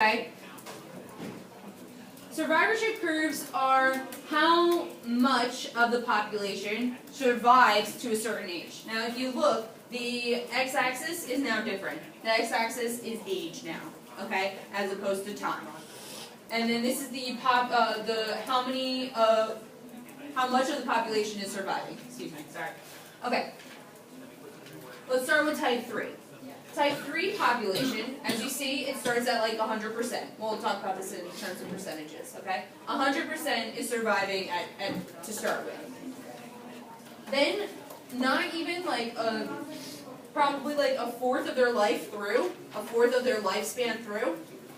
Okay. Survivorship curves are how much of the population survives to a certain age. Now if you look, the x-axis is now different. The x-axis is age now, okay, as opposed to time. And then this is the how much of the population is surviving. Excuse me, sorry. Okay. Let's start with type 3. Type 3 population, as you see, it starts at like 100%. We'll talk about this in terms of percentages, okay? 100% is surviving to start with. Then, not even like probably like a fourth of their life through, a fourth of their lifespan through,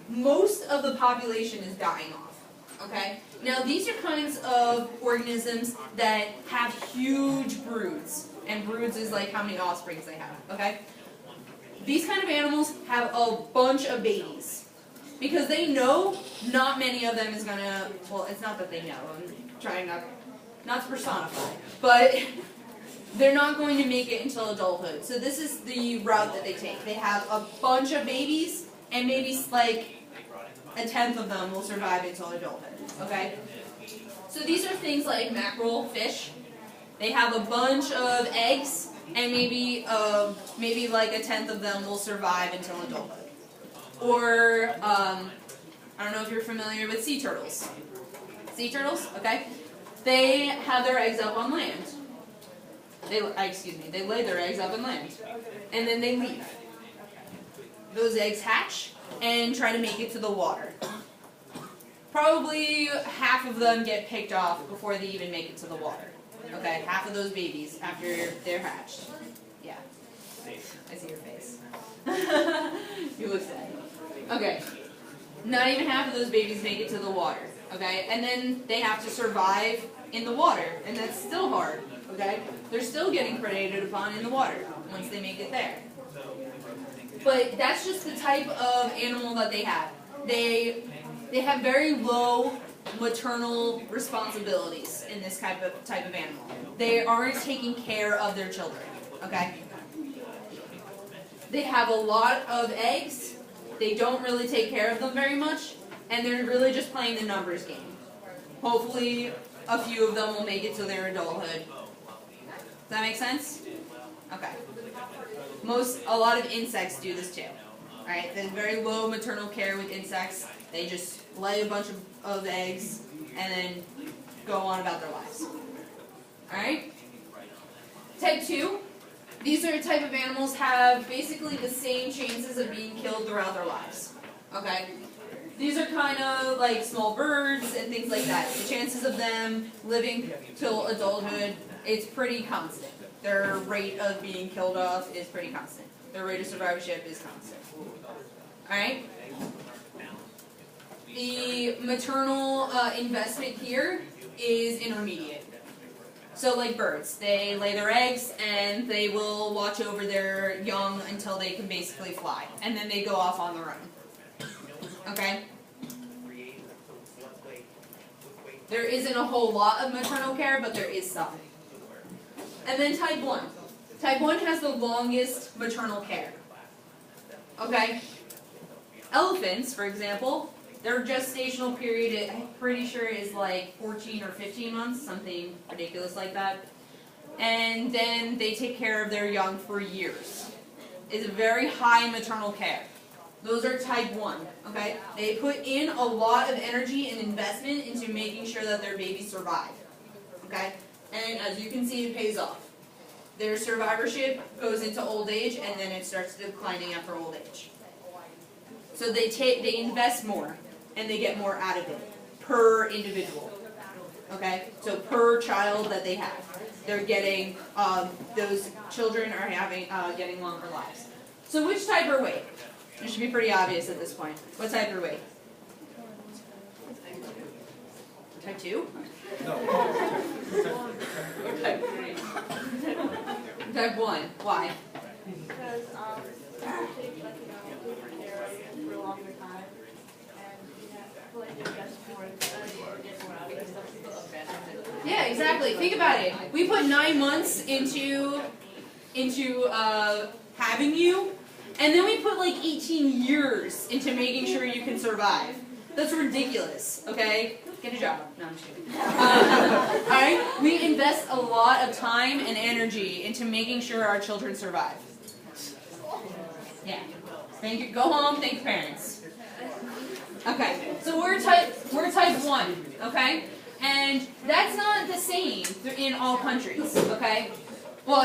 most of the population is dying off, okay? Now, these are kinds of organisms that have huge broods, and broods is like how many offsprings they have, okay? These kind of animals have a bunch of babies because they know not many of them is gonna, well, it's not that they know, I'm trying not to personify, but they're not going to make it until adulthood. So this is the route that they take. They have a bunch of babies and maybe like a tenth of them will survive until adulthood, okay? So these are things like mackerel, fish. They have a bunch of eggs and maybe like a tenth of them will survive until adulthood. Or, I don't know if you're familiar with sea turtles. Sea turtles, okay? They have their eggs up on land. They lay their eggs up on land. And then they leave. Those eggs hatch and try to make it to the water. Probably half of them get picked off before they even make it to the water. Okay, half of those babies after they're hatched. Yeah. I see your face. You look sad. Okay. Not even half of those babies make it to the water. Okay? And then they have to survive in the water. And that's still hard. Okay? They're still getting predated upon in the water once they make it there. But that's just the type of animal that they have. They have very low maternal responsibilities in this type of animal. They aren't taking care of their children, okay? They have a lot of eggs, they don't really take care of them very much, and they're really just playing the numbers game. Hopefully, a few of them will make it to their adulthood. Does that make sense? Okay. A lot of insects do this too. Alright, there's very low maternal care with insects. They just lay a bunch of eggs and then go on about their lives. Alright? Type 2. These are a type of animals have basically the same chances of being killed throughout their lives. Okay? These are kind of like small birds and things like that. The chances of them living till adulthood, it's pretty constant. Their rate of being killed off is pretty constant. Their rate of survivorship is constant. Alright? The maternal investment here is intermediate. So like birds, they lay their eggs and they will watch over their young until they can basically fly. And then they go off on their own. Okay? There isn't a whole lot of maternal care, but there is some. And then type 1. Type 1 has the longest maternal care. Okay? Elephants, for example, their gestational period, I'm pretty sure, is like 14 or 15 months, something ridiculous like that. And then they take care of their young for years. It's a very high maternal care. Those are type 1, okay? They put in a lot of energy and investment into making sure that their babies survive, okay? And as you can see, it pays off. Their survivorship goes into old age, and then it starts declining after old age. So they invest more, and they get more out of it per individual. Okay, so per child that they have, they're getting those children are getting longer lives. So which type are we? It should be pretty obvious at this point. What type are we? Type 2? No. Type 3. Type 1. Why? Because you take different care for a longer time, and you have to invest more in study or get more out of stuff. Yeah, exactly. Think about it. We put 9 months into having you, And then we put like 18 years into making sure you can survive. That's ridiculous, okay? Get a job. No, I'm just kidding. Alright? We invest a lot of time and energy into making sure our children survive. Yeah. Thank you. Go home, thank your parents. Okay, so we're type 1, okay? And that's not the same in all countries, okay? Well,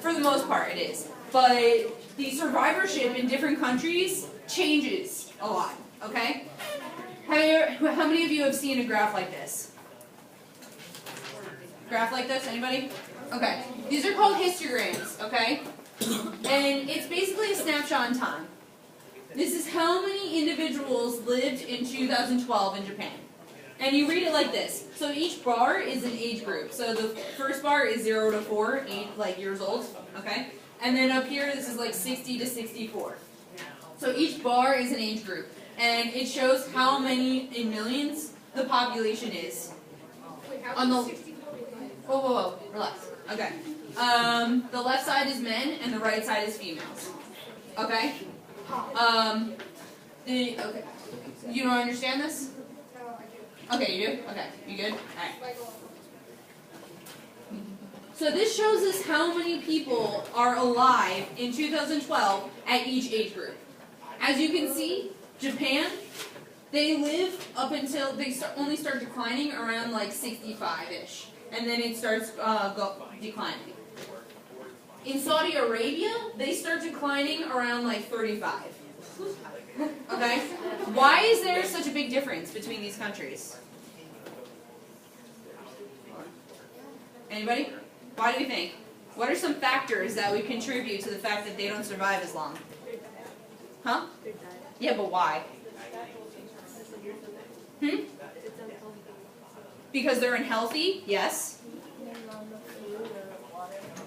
for the most part it is. But the survivorship in different countries changes a lot, okay? How many of you have seen a graph like this? Graph like this, anybody? Okay, these are called histograms, okay? And it's basically a snapshot in time. This is how many individuals lived in 2012 in Japan. And you read it like this. So each bar is an age group. So the first bar is 0 to 4, years old, okay? And then up here, this is like 60 to 64. So each bar is an age group. And it shows how many in millions the population is. Wait, how On the 64? whoa, relax. Okay. The left side is men and the right side is females. Okay? Okay. You don't understand this? Okay, you do? Okay, you good? Alright. So this shows us how many people are alive in 2012 at each age group. As you can see, Japan, they live up until they only start declining around like 65-ish. And then it starts declining. In Saudi Arabia, they start declining around like 35. Okay? Why is there such a big difference between these countries? Anybody? Why do we think? What are some factors that would contribute to the fact that they don't survive as long? Huh? Yeah, but why? Because they're unhealthy? Yes.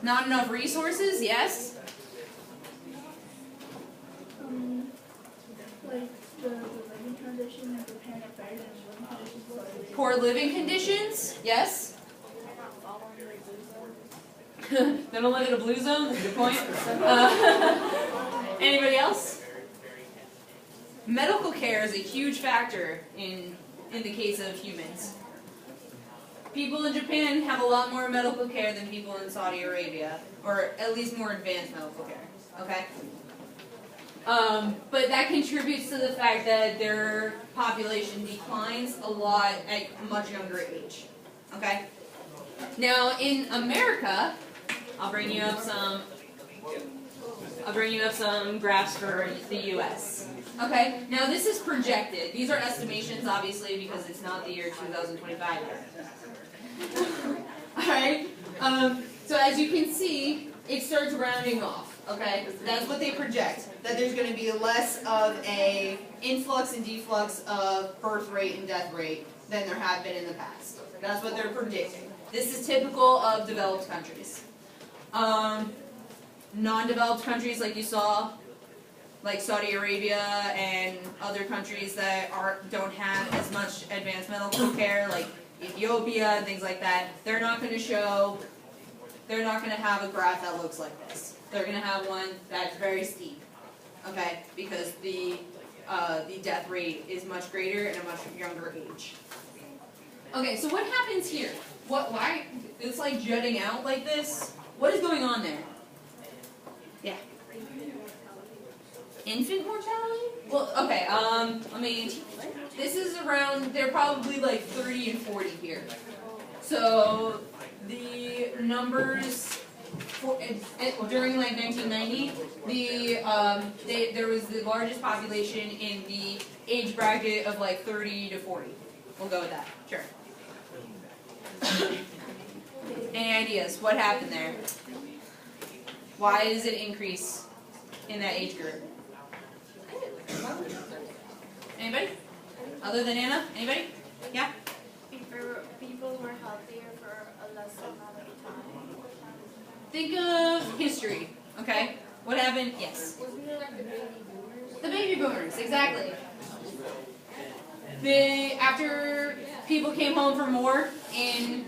Not enough resources? Yes. Like the living conditions in Japan are better than living conditions. Poor living conditions? Yes. They don't live in a blue zone? That's a good point. Anybody else? Medical care is a huge factor in the case of humans. People in Japan have a lot more medical care than people in Saudi Arabia, or at least more advanced medical care, okay? But that contributes to the fact that their population declines a lot at a much younger age, okay? Now, in America, I'll bring you up some graphs for the U.S. Okay, now this is projected. These are estimations, obviously, because it's not the year 2025 yet. Alright, so as you can see, it starts rounding off, okay? That's what they project, that there's going to be less of a influx and deflux of birth rate and death rate than there have been in the past. That's what they're predicting. This is typical of developed countries. Non-developed countries, like you saw, like Saudi Arabia and other countries that don't have as much advanced medical care, like Ethiopia and things like that, they're not going to have a graph that looks like this. They're going to have one that's very steep, okay, because the death rate is much greater at a much younger age. Okay, so what happens here? Why it's like jutting out like this? What is going on there? Yeah. Infant mortality? Well, okay, this is around, they're probably like 30 and 40 here. So, the numbers, during like 1990, there was the largest population in the age bracket of like 30 to 40. We'll go with that, sure. Any ideas? What happened there? Why does it increase in that age group? Anybody? Other than Anna? Anybody? Yeah? People were healthier for a less amount of time. Think of history, okay? What happened? Yes. Wasn't it like the baby boomers? The baby boomers, exactly. After people came home from war, and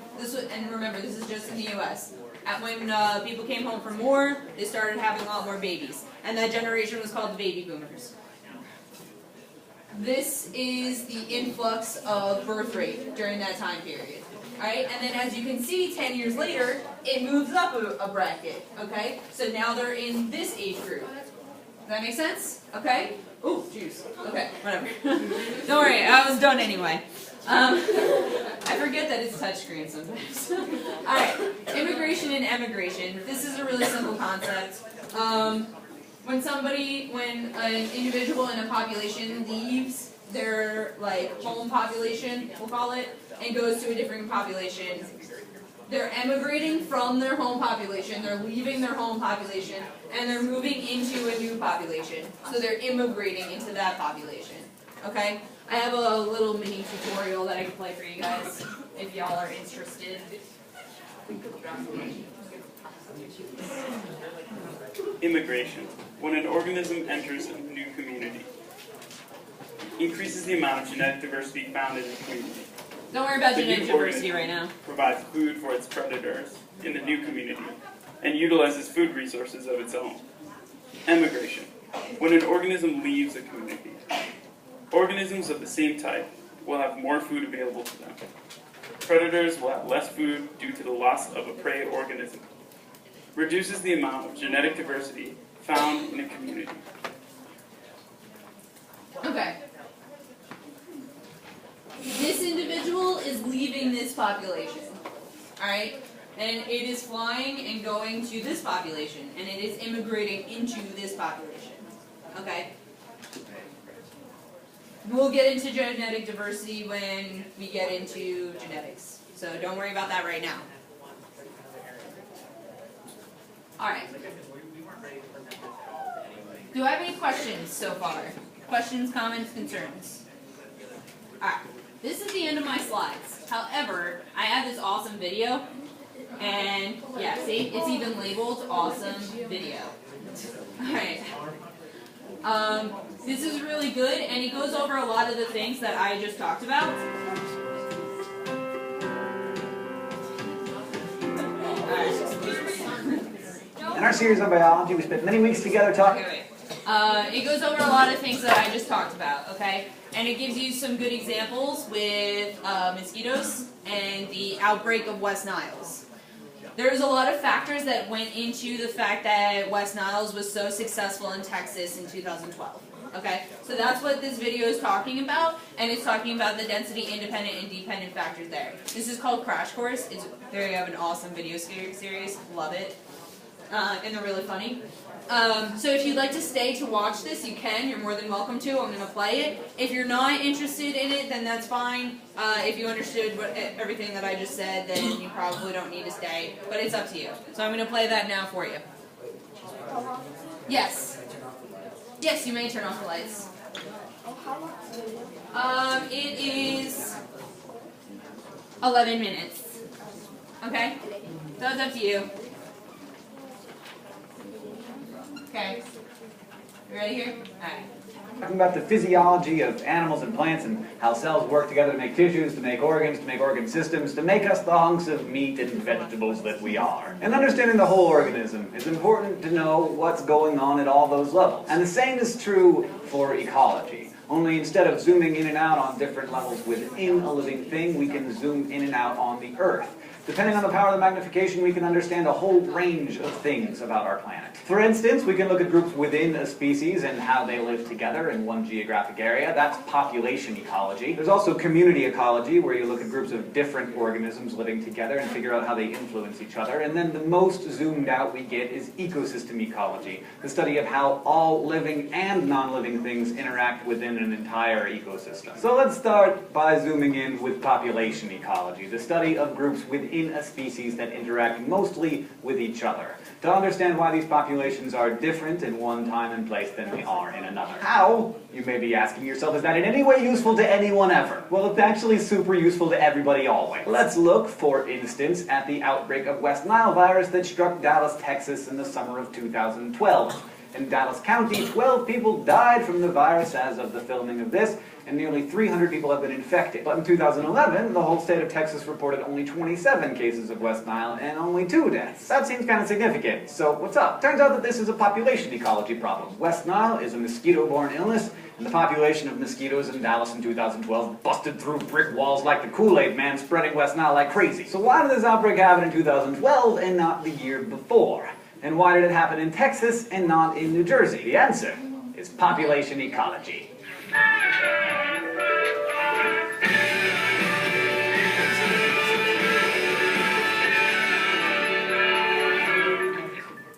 remember, this is just in the U.S. When people came home from war, they started having a lot more babies. and that generation was called the baby boomers. This is the influx of birth rate during that time period. Alright, and then as you can see, 10 years later, it moves up a bracket, okay? So now they're in this age group. Does that make sense? Okay? Ooh, juice. Okay, whatever. Don't worry, I was done anyway. I forget that it's touchscreen sometimes. Alright, immigration and emigration. This is a really simple concept. When an individual in a population leaves their home population, we'll call it, and goes to a different population, they're emigrating from their home population, they're leaving their home population, and they're moving into a new population. So they're immigrating into that population. Okay? I have a little mini tutorial that I can play for you guys if y'all are interested. Immigration. When an organism enters a new community, increases the amount of genetic diversity found in the community. Don't worry about The genetic new diversity right organism now. provides food for its predators in the new community and utilizes food resources of its own. Emigration. When an organism leaves a community, organisms of the same type will have more food available to them. Predators will have less food due to the loss of a prey organism. Reduces the amount of genetic diversity found in a community. Okay. This individual is leaving this population. Alright? And it is flying and going to this population. And it is immigrating into this population. Okay? We'll get into genetic diversity when we get into genetics. So don't worry about that right now. Alright. Do I have any questions so far? Questions, comments, concerns? Alright. This is the end of my slides. However, I have this awesome video. And yeah, see? It's even labeled awesome video. Alright. This is really good, and it goes over a lot of the things that I just talked about. In our series on biology, we spent many weeks together talking. Okay, wait. It goes over a lot of things that I just talked about, okay? And it gives you some good examples with mosquitoes and the outbreak of West Niles. There's a lot of factors that went into the fact that West Niles was so successful in Texas in 2012. Okay, so that's what this video is talking about, and it's talking about the density independent and dependent factors there. This is called Crash Course. There you have an awesome video series. Love it. And they're really funny. So if you'd like to stay to watch this, you can. You're more than welcome to. I'm going to play it. If you're not interested in it, then that's fine. If you understood everything that I just said, then you probably don't need to stay. But it's up to you. So I'm going to play that now for you. Yes. Yes, you may turn off the lights. It is 11 minutes. Okay? So it's up to you. Okay. You ready here? Alright. Talking about the physiology of animals and plants and how cells work together to make tissues, to make organs, to make organ systems, to make us the hunks of meat and vegetables that we are. And understanding the whole organism is important to know what's going on at all those levels. And the same is true for ecology. Only instead of zooming in and out on different levels within a living thing, we can zoom in and out on the Earth. Depending on the power of the magnification, we can understand a whole range of things about our planet. For instance, we can look at groups within a species and how they live together in one geographic area. That's population ecology. There's also community ecology, where you look at groups of different organisms living together and figure out how they influence each other. And then the most zoomed out we get is ecosystem ecology, the study of how all living and non-living things interact within an entire ecosystem. So let's start by zooming in with population ecology, the study of groups within a species that interact mostly with each other, to understand why these populations are different in one time and place than they are in another. How, you may be asking yourself, is that in any way useful to anyone ever? Well, it's actually super useful to everybody always. Let's look, for instance, at the outbreak of West Nile virus that struck Dallas, Texas in the summer of 2012. In Dallas County, 12 people died from the virus as of the filming of this, and nearly 300 people have been infected. But in 2011, the whole state of Texas reported only 27 cases of West Nile and only 2 deaths. That seems kind of significant. So what's up? Turns out that this is a population ecology problem. West Nile is a mosquito-borne illness, and the population of mosquitoes in Dallas in 2012 busted through brick walls like the Kool-Aid Man, spreading West Nile like crazy. So why did this outbreak happen in 2012 and not the year before? And why did it happen in Texas and not in New Jersey? The answer is population ecology.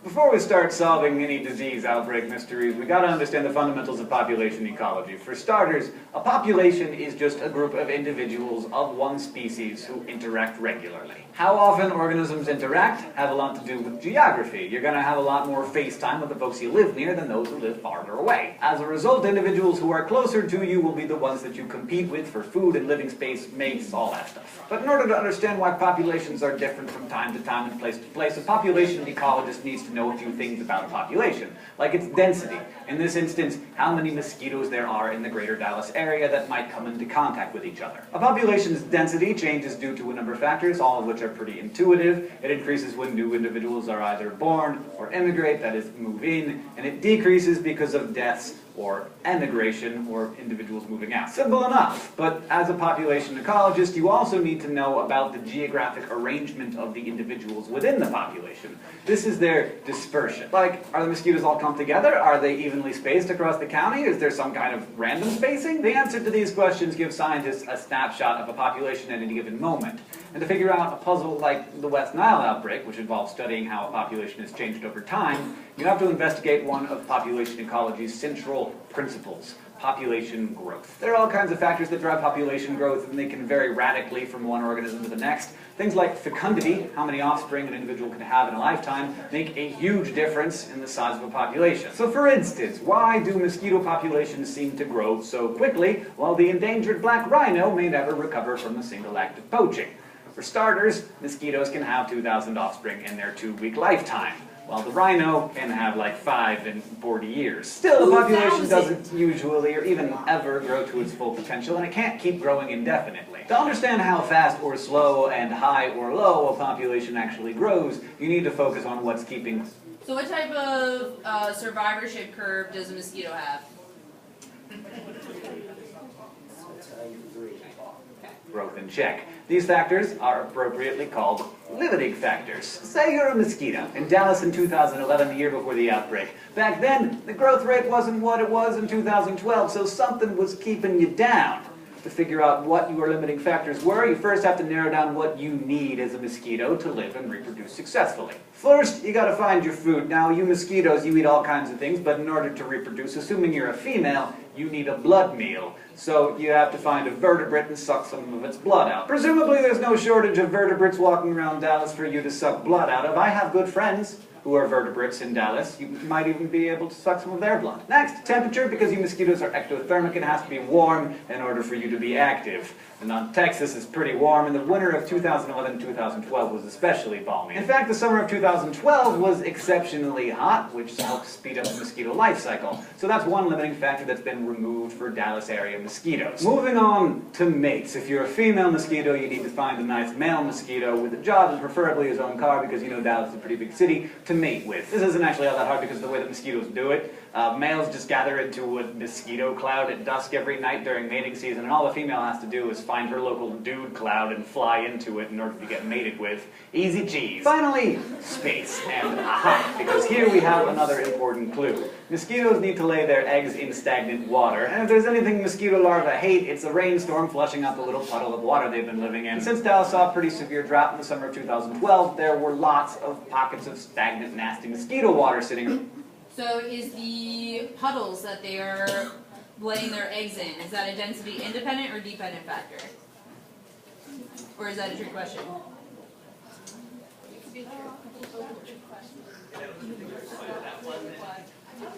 Before we start solving any disease outbreak mysteries, we gotta understand the fundamentals of population ecology. For starters, a population is just a group of individuals of one species who interact regularly. How often organisms interact have a lot to do with geography. You're gonna have a lot more face time with the folks you live near than those who live farther away. As a result, individuals who are closer to you will be the ones that you compete with for food and living space, mates, all that stuff. But in order to understand why populations are different from time to time and place to place, a population ecologist needs to know a few things about a population, like its density. In this instance, how many mosquitoes there are in the greater Dallas area that might come into contact with each other. A population's density changes due to a number of factors, all of which are pretty intuitive. It increases when new individuals are either born or immigrate, that is, move in, and it decreases because of deaths or emigration, or individuals moving out. Simple enough, but as a population ecologist, you also need to know about the geographic arrangement of the individuals within the population. This is their dispersion. Like, are the mosquitoes all clumped together? Are they evenly spaced across the county? Is there some kind of random spacing? The answer to these questions gives scientists a snapshot of a population at any given moment. And to figure out a puzzle like the West Nile outbreak, which involves studying how a population has changed over time, you have to investigate one of population ecology's central principles: population growth. There are all kinds of factors that drive population growth, and they can vary radically from one organism to the next. Things like fecundity, how many offspring an individual can have in a lifetime, make a huge difference in the size of a population. So for instance, why do mosquito populations seem to grow so quickly, while the endangered black rhino may never recover from a single act of poaching? For starters, mosquitoes can have 2,000 offspring in their 2-week lifetime, while the rhino can have like 5 in 40 years. Still, the population doesn't usually or even ever grow to its full potential, and it can't keep growing indefinitely. To understand how fast or slow and high or low a population actually grows, you need to focus on what's keeping... So what type of survivorship curve does a mosquito have? Growth in check. These factors are appropriately called limiting factors. Say you're a mosquito in Dallas in 2011, the year before the outbreak. Back then, the growth rate wasn't what it was in 2012, so something was keeping you down. To figure out what your limiting factors were, you first have to narrow down what you need as a mosquito to live and reproduce successfully. First, you gotta find your food. Now, you mosquitoes, you eat all kinds of things, but in order to reproduce, assuming you're a female, you need a blood meal. So you have to find a vertebrate and suck some of its blood out. Presumably there's no shortage of vertebrates walking around Dallas for you to suck blood out of. I have good friends who are vertebrates in Dallas. You might even be able to suck some of their blood. Next, temperature, because you mosquitoes are ectothermic, it has to be warm in order for you to be active. And Texas is pretty warm, and the winter of 2011-2012 was especially balmy. In fact, the summer of 2012 was exceptionally hot, which helps speed up the mosquito life cycle. So that's one limiting factor that's been removed for Dallas area mosquitoes. Moving on to mates. If you're a female mosquito, you need to find a nice male mosquito with a job, and preferably his own car, because you know Dallas is a pretty big city, to mate with. This isn't actually all that hard because of the way that mosquitoes do it. Males just gather into a mosquito cloud at dusk every night during mating season, and all the female has to do is find her local dude cloud and fly into it in order to get mated with. Easy cheese. Finally, space. And aha, because here we have another important clue. Mosquitoes need to lay their eggs in stagnant water, and if there's anything mosquito larvae hate, it's a rainstorm flushing out the little puddle of water they've been living in. Since Dallas saw a pretty severe drought in the summer of 2012, there were lots of pockets of stagnant, nasty mosquito water sitting. So is the puddles that they are laying their eggs in, is that a density independent or dependent factor? Or is that a trick question?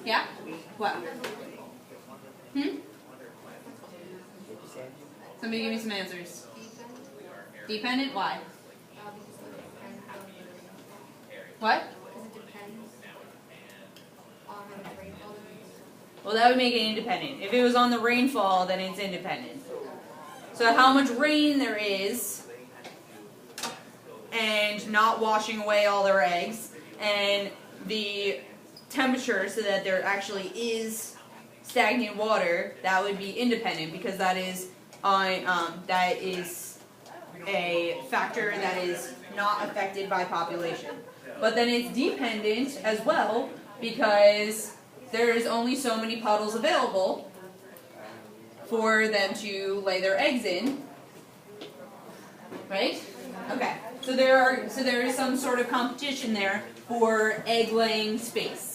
Yeah? What? Somebody give me some answers. Dependent? Why? What? Well, that would make it independent. If it was on the rainfall, then it's independent. So how much rain there is, and not washing away all their eggs, and the temperature so that there actually is stagnant water, that would be independent, because that is a factor that is not affected by population. But then it's dependent as well, because there is only so many puddles available for them to lay their eggs in, right? Okay, so there is some sort of competition there for egg-laying space.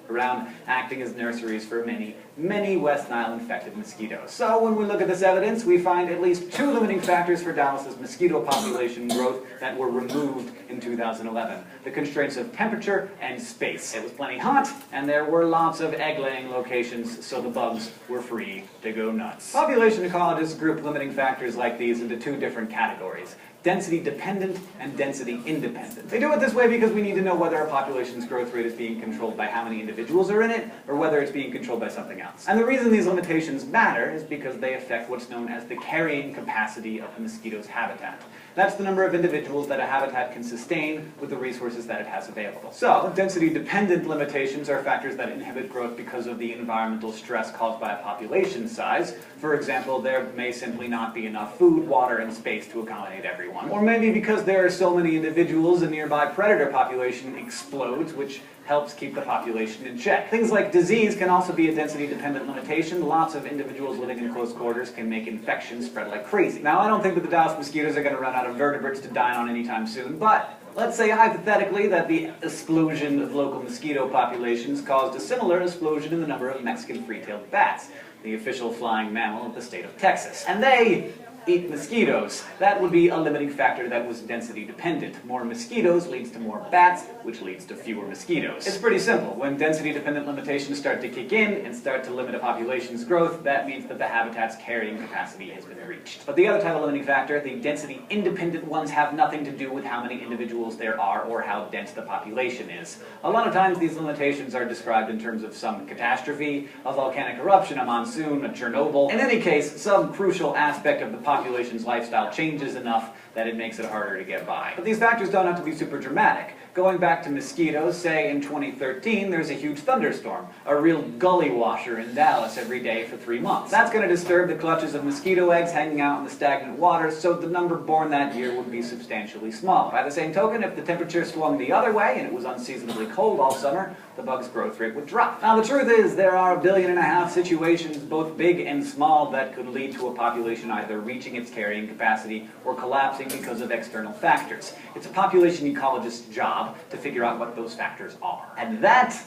Around acting as nurseries for many, many West Nile infected mosquitoes. So when we look at this evidence, we find at least 2 limiting factors for Dallas's mosquito population growth that were removed in 2011. The constraints of temperature and space. It was plenty hot, and there were lots of egg-laying locations, so the bugs were free to go nuts. Population ecologists group limiting factors like these into 2 different categories: density dependent and density independent. They do it this way because we need to know whether a population's growth rate is being controlled by how many individuals are in it, or whether it's being controlled by something else. And the reason these limitations matter is because they affect what's known as the carrying capacity of the mosquito's habitat. That's the number of individuals that a habitat can sustain with the resources that it has available. So, density-dependent limitations are factors that inhibit growth because of the environmental stress caused by a population size. For example, there may simply not be enough food, water, and space to accommodate everyone. Or maybe because there are so many individuals, a nearby predator population explodes, which helps keep the population in check. Things like disease can also be a density-dependent limitation. Lots of individuals living in close quarters can make infections spread like crazy. Now, I don't think that the Dallas mosquitoes are going to run out of vertebrates to dine on anytime soon, but let's say hypothetically that the explosion of local mosquito populations caused a similar explosion in the number of Mexican free-tailed bats, the official flying mammal of the state of Texas. And they eat mosquitoes. That would be a limiting factor that was density dependent. More mosquitoes leads to more bats, which leads to fewer mosquitoes. It's pretty simple. When density dependent limitations start to kick in and start to limit a population's growth, that means that the habitat's carrying capacity has been reached. But the other type of limiting factor, the density independent ones, have nothing to do with how many individuals there are or how dense the population is. A lot of times these limitations are described in terms of some catastrophe, a volcanic eruption, a monsoon, a Chernobyl. In any case, some crucial aspect of the population's lifestyle changes enough that it makes it harder to get by. But these factors don't have to be super dramatic. Going back to mosquitoes, say in 2013, there's a huge thunderstorm, a real gully washer in Dallas every day for 3 months. That's going to disturb the clutches of mosquito eggs hanging out in the stagnant water, so the number born that year would be substantially small. By the same token, if the temperature swung the other way and it was unseasonably cold all summer, the bug's growth rate would drop. Now the truth is, there are 1.5 billion situations, both big and small, that could lead to a population either reaching its carrying capacity or collapsing because of external factors. It's a population ecologist's job to figure out what those factors are. And that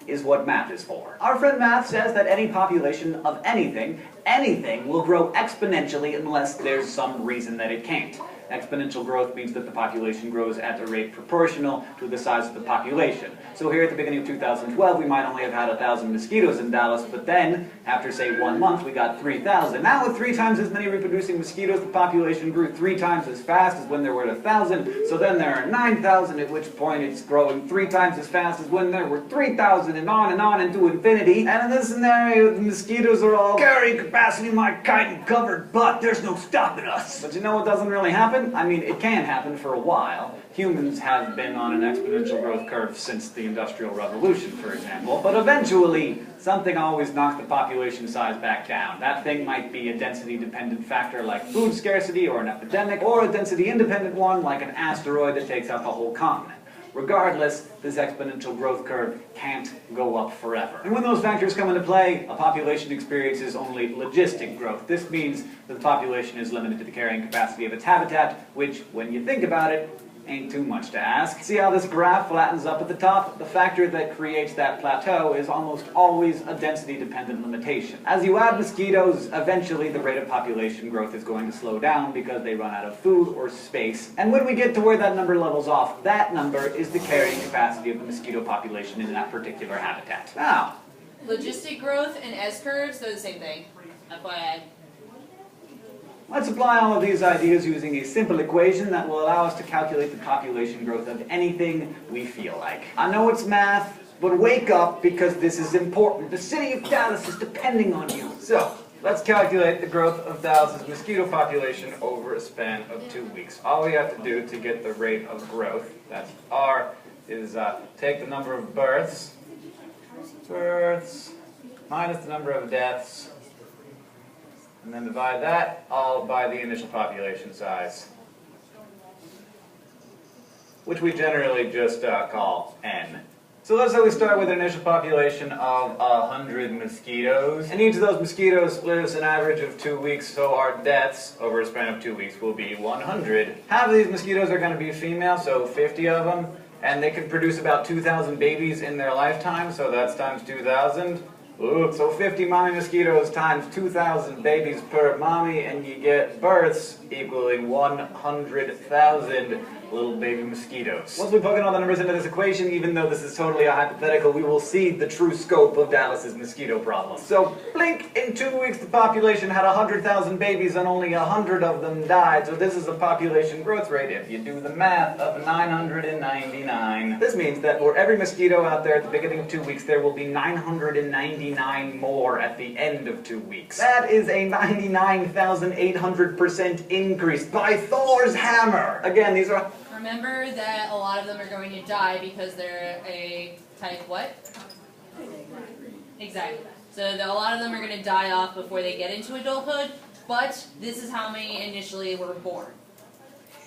is what math is for. Our friend math says that any population of anything will grow exponentially unless there's some reason that it can't. Exponential growth means that the population grows at a rate proportional to the size of the population. So here at the beginning of 2012, we might only have had 1,000 mosquitoes in Dallas, but then, after say 1 month, we got 3,000. Now with 3 times as many reproducing mosquitoes, the population grew 3 times as fast as when there were 1,000. So then there are 9,000, at which point it's growing 3 times as fast as when there were 3,000, and on into infinity. And in this scenario, the mosquitoes are all carrying capacity my chitin covered butt. There's no stopping us. But you know what doesn't really happen? I mean, it can happen for a while. Humans have been on an exponential growth curve since the Industrial Revolution, for example. But eventually, something always knocks the population size back down. That thing might be a density-dependent factor like food scarcity or an epidemic, or a density-independent one like an asteroid that takes out the whole continent. Regardless, this exponential growth curve can't go up forever. And when those factors come into play, a population experiences only logistic growth. This means that the population is limited to the carrying capacity of its habitat, which, when you think about it, ain't too much to ask. See how this graph flattens up at the top? The factor that creates that plateau is almost always a density-dependent limitation. As you add mosquitoes, eventually the rate of population growth is going to slow down because they run out of food or space. And when we get to where that number levels off, that number is the carrying capacity of the mosquito population in that particular habitat. Now, Logistic growth and S-curves, they're the same thing. FYI. let's apply all of these ideas using a simple equation that will allow us to calculate the population growth of anything we feel like. I know it's math, But wake up, because this is important. The city of Dallas is depending on you. So, let's calculate the growth of Dallas's mosquito population over a span of 2 weeks. All we have to do to get the rate of growth, that's R, is take the number of births minus the number of deaths, and then divide that all by the initial population size, which we generally just call N. So let's say we start with an initial population of 100 mosquitoes, and each of those mosquitoes lives an average of 2 weeks, so our deaths over a span of 2 weeks will be 100. Half of these mosquitoes are going to be female, so 50 of them, and they can produce about 2,000 babies in their lifetime, so that's times 2,000. Ooh, so 50 mommy mosquitoes times 2,000 babies per mommy, and you get births equaling 100,000 little baby mosquitoes. Once we plug in all the numbers into this equation, even though this is totally a hypothetical, we will see the true scope of Dallas's mosquito problem. So, blink, in 2 weeks the population had 100,000 babies and only 100 of them died, so this is a population growth rate, if you do the math, of 999. This means that for every mosquito out there at the beginning of 2 weeks, there will be 999 more at the end of 2 weeks. That is a 99,800% increase by Thor's hammer! Again, these are... Remember that a lot of them are going to die because they're a type what? Exactly. So a lot of them are going to die off before they get into adulthood, but this is how many initially were born.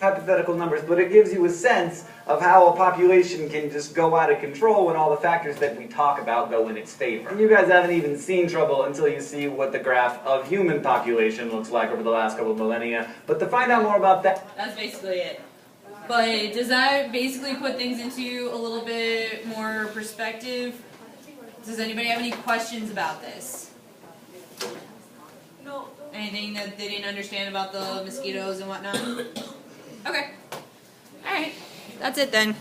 Hypothetical numbers, but it gives you a sense of how a population can just go out of control when all the factors that we talk about go in its favor. And you guys haven't even seen trouble until you see what the graph of human population looks like over the last couple of millennia. But to find out more about that... That's basically it. But does that basically put things into a little bit more perspective? Does anybody have any questions about this? No. Anything that they didn't understand about the mosquitoes and whatnot? Okay. Alright. That's it then.